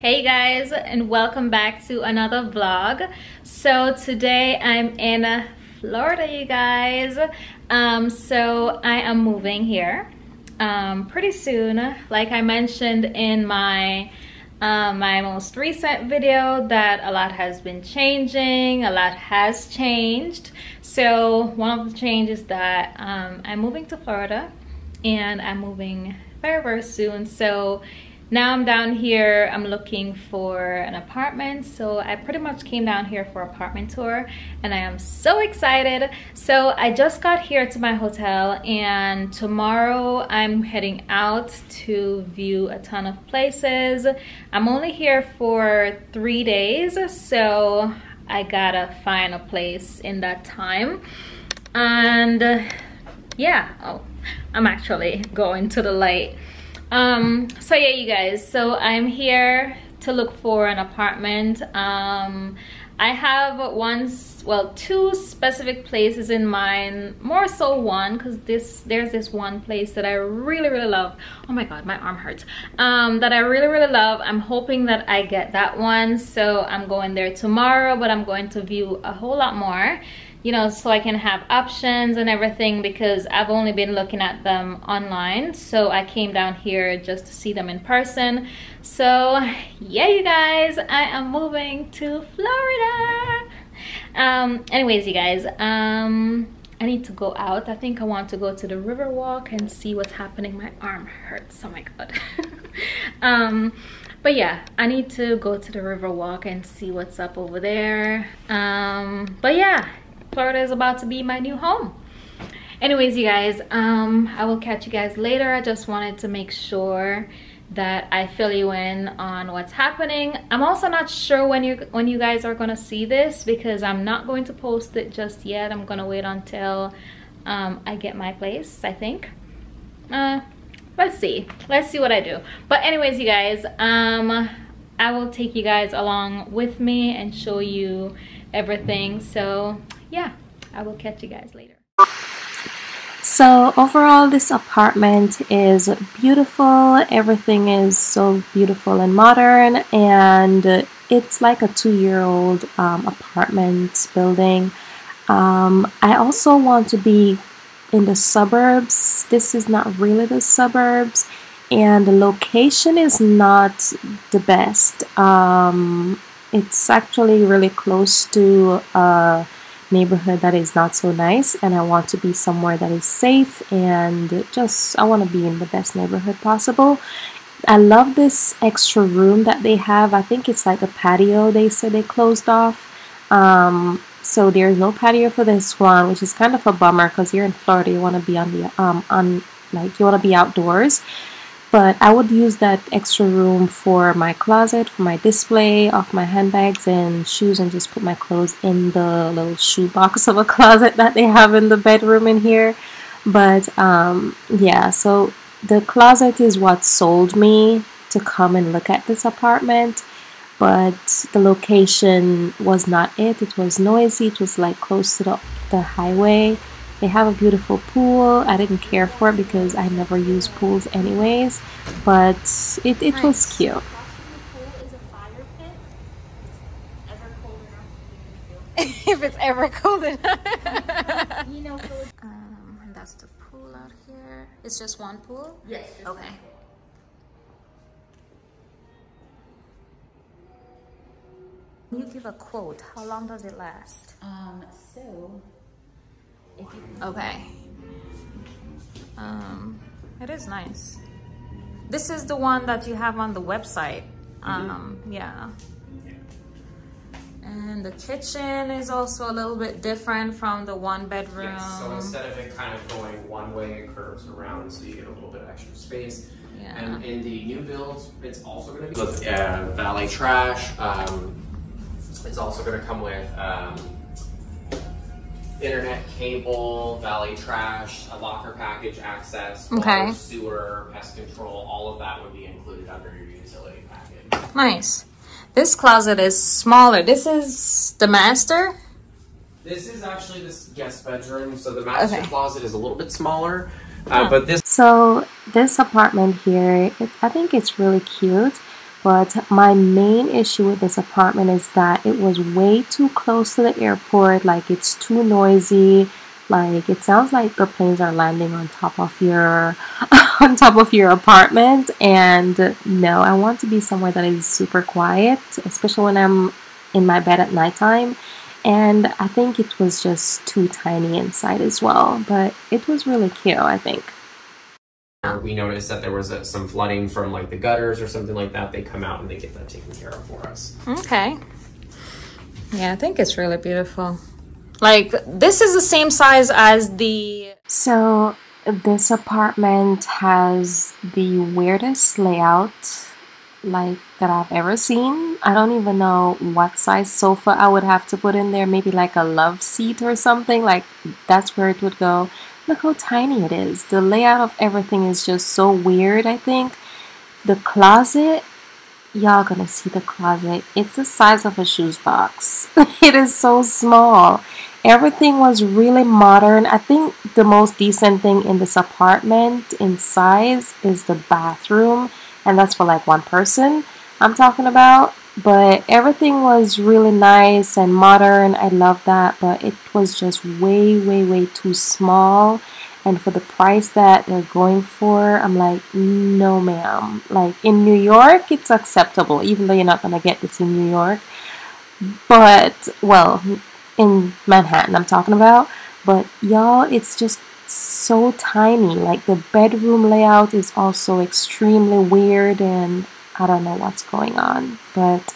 Hey guys, and welcome back to another vlog. So today I'm in Florida, you guys. So I am moving here pretty soon. Like I mentioned in my my most recent video, that a lot has been changing, a lot has changed. So one of the changes that I'm moving to Florida, and I'm moving very soon. So now I'm down here, I'm looking for an apartment. So I pretty much came down here for apartment tour, and I am so excited. So I just got here to my hotel, and tomorrow I'm heading out to view a ton of places. I'm only here for 3 days, so I gotta find a place in that time. And yeah, oh, I'm actually going to the light. So yeah, you guys, so I'm here to look for an apartment. I have two specific places in mind, more so one, because there's this one place that I really love. Oh my god, my arm hurts. That I really love. I'm hoping that I get that one, so I'm going there tomorrow, but I'm going to view a whole lot more, you know, so I can have options and everything, because I've only been looking at them online. So I came down here just to see them in person. So yeah, you guys, I am moving to Florida. Anyways, you guys, I need to go out. I think I want to go to the river walk and see what's happening. My arm hurts, oh my god. But yeah, I need to go to the river walk and see what's up over there. But yeah, Florida is about to be my new home. Anyways, you guys, I will catch you guys later. I just wanted to make sure that I fill you in on what's happening. I'm also not sure when you guys are gonna see this, because I'm not going to post it just yet. I'm gonna wait until I get my place, I think. Let's see what I do. But anyways, you guys, I will take you guys along with me and show you everything. So yeah, I will catch you guys later. So overall, this apartment is beautiful. Everything is so beautiful and modern, and it's like a 2-year-old apartment building. I also want to be in the suburbs. This is not really the suburbs, and the location is not the best. It's actually really close to a neighborhood that is not so nice, and I want to be somewhere that is safe, and I want to be in the best neighborhood possible. I love this extra room that they have. I think it's like a patio. They said they closed off, so there's no patio for this one, which is kind of a bummer, because here in Florida you want to be on the you want to be outdoors. But I would use that extra room for my closet, for my display of my handbags and shoes, and just put my clothes in the little shoe box of a closet that they have in the bedroom in here. But yeah, so the closet is what sold me to come and look at this apartment. But the location was not it. It was noisy. It was like close to the highway. They have a beautiful pool. I didn't care for it because I never use pools anyways, but it nice. Was cute. The pool is a fire pit. Ever cold enough. If it's ever cold enough. You know, and that's the pool out here. It's just one pool? Yes. Okay. You give a quote. How long does it last? Okay. It is nice. This is the one that you have on the website. Yeah. And the kitchen is also a little bit different from the one bedroom. Yes, so instead of it kind of going one way, it curves around, so you get a little bit of extra space. Yeah. And in the new builds, it's also going to be with valet trash. It's also going to come with internet cable, valet trash, a locker package access, water, sewer, pest control. All of that would be included under your utility package. Nice. This closet is smaller. This is the master? This is actually this guest bedroom. So the master closet is a little bit smaller. But this... So this apartment here, I think it's really cute. But my main issue with this apartment is that it was way too close to the airport. Like, it's too noisy. Like, it sounds like the planes are landing on top of your on top of your apartment. And no, I want to be somewhere that is super quiet, especially when I'm in my bed at nighttime. And I think it was just too tiny inside as well, but it was really cute, I think. We noticed that there was some flooding from like the gutters or something like that. They come out and they get that taken care of for us. Okay. Yeah, I think it's really beautiful. Like, this is the same size as the... So this apartment has the weirdest layout like that I've ever seen. I don't even know what size sofa I would have to put in there. Maybe like a love seat or something. Like, that's where it would go. Look how tiny it is. The layout of everything is just so weird, I think. The closet, y'all gonna see the closet. It's the size of a shoes box. It is so small. Everything was really modern. I think the most decent thing in this apartment in size is the bathroom. And that's for like one person I'm talking about. But everything was really nice and modern. I love that. But it was just way, way, way too small. And for the price that they're going for, I'm like, no ma'am. Like, in New York, it's acceptable. Even though you're not going to get this in New York. But, well, in Manhattan I'm talking about. But y'all, it's just so tiny. Like, the bedroom layout is also extremely weird, and I don't know what's going on. But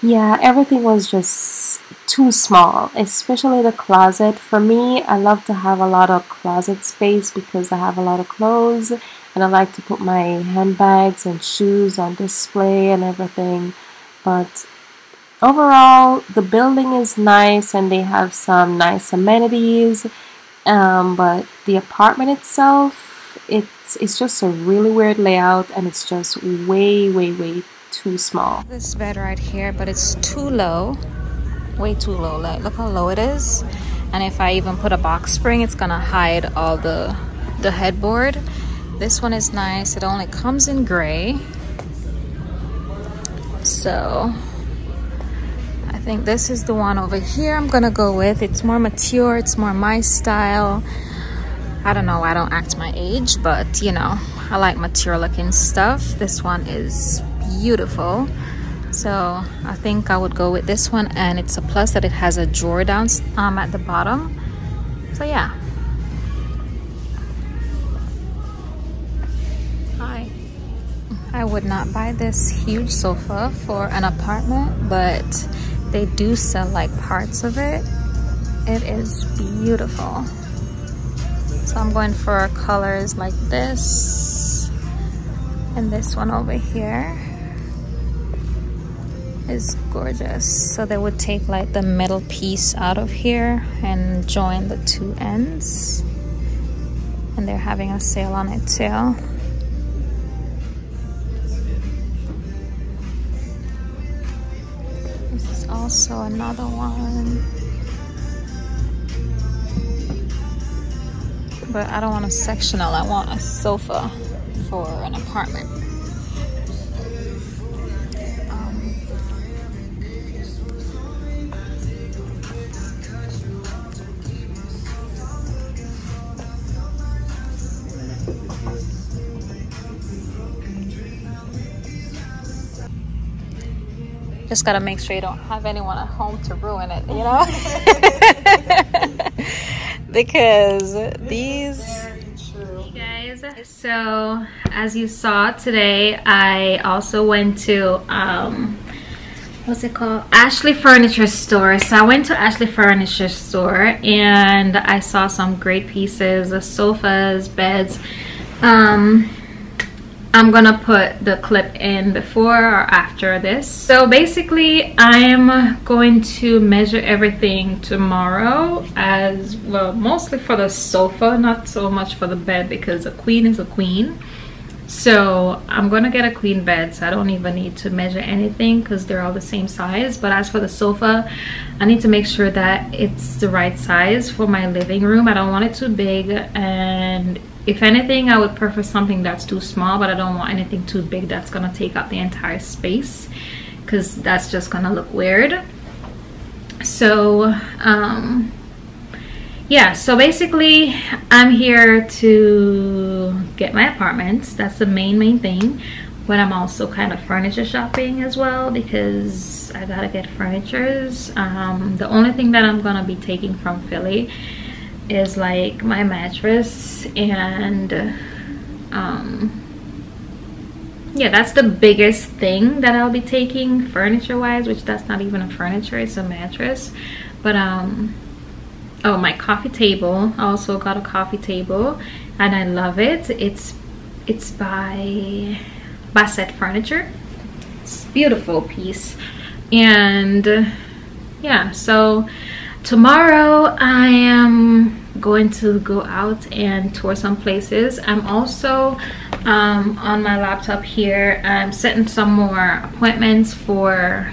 yeah, everything was just too small, especially the closet. For me, I love to have a lot of closet space because I have a lot of clothes and I like to put my handbags and shoes on display and everything. But overall, the building is nice and they have some nice amenities. But the apartment itself, it's just a really weird layout, and it's just way, way, way too small. This bed right here, but it's too low. Way too low. Like, look how low it is. And if I even put a box spring, it's gonna hide all the headboard. This one is nice. It only comes in gray. So I think this is the one over here I'm gonna go with. It's more mature, it's more my style. I don't know, I don't act my age, but you know, I like mature looking stuff. This one is beautiful. So I think I would go with this one, and it's a plus that it has a drawer down at the bottom. So yeah. I would not buy this huge sofa for an apartment, but they do sell like parts of it. It is beautiful. So I'm going for colors like this, and this one over here is gorgeous. So they would take like the middle piece out of here and join the two ends, and they're having a sale on it too. This is also another one, but I don't want a sectional. I want a sofa for an apartment. Just gotta make sure you don't have anyone at home to ruin it, you know? Because these... Hey guys, so as you saw today, I also went to, what's it called? Ashley Furniture Store. So I went to Ashley Furniture Store and I saw some great pieces of sofas, beds. I'm gonna put the clip in before or after this. So basically I'm going to measure everything tomorrow, as well, mostly for the sofa, not so much for the bed, because a queen is a queen. So I'm gonna get a queen bed, so I don't even need to measure anything because they're all the same size. But as for the sofa, I need to make sure that it's the right size for my living room. I don't want it too big, and if anything, I would prefer something that's too small, but I don't want anything too big that's gonna take up the entire space, because that's just gonna look weird. So yeah, so basically I'm here to get my apartment. That's the main thing, but I'm also kind of furniture shopping as well, because I gotta get furnitures. The only thing that I'm gonna be taking from Philly is like my mattress, and yeah, that's the biggest thing that I'll be taking furniture wise, which that's not even a furniture, it's a mattress. But oh, my coffee table, I also got a coffee table and I love it. It's by Bassett Furniture. It's a beautiful piece. And yeah, so tomorrow I am going to go out and tour some places. I'm also on my laptop here, I'm setting some more appointments for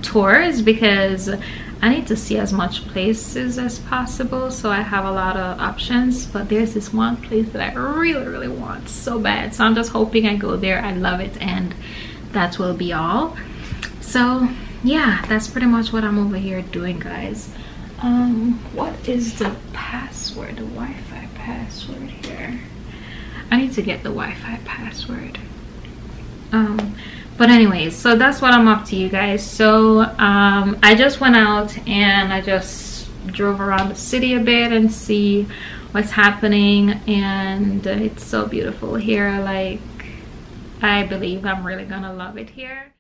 tours, because I need to see as much places as possible, so I have a lot of options. But there's this one place that I really want so bad, so I'm just hoping I go there, I love it, and that will be all. So yeah, that's pretty much what I'm over here doing, guys. What is the password, the Wi-Fi password here? I need to get the Wi-Fi password. But anyways, so that's what I'm up to, you guys. So I just went out and I just drove around the city a bit and see what's happening, and it's so beautiful here. Like, I believe I'm really gonna love it here.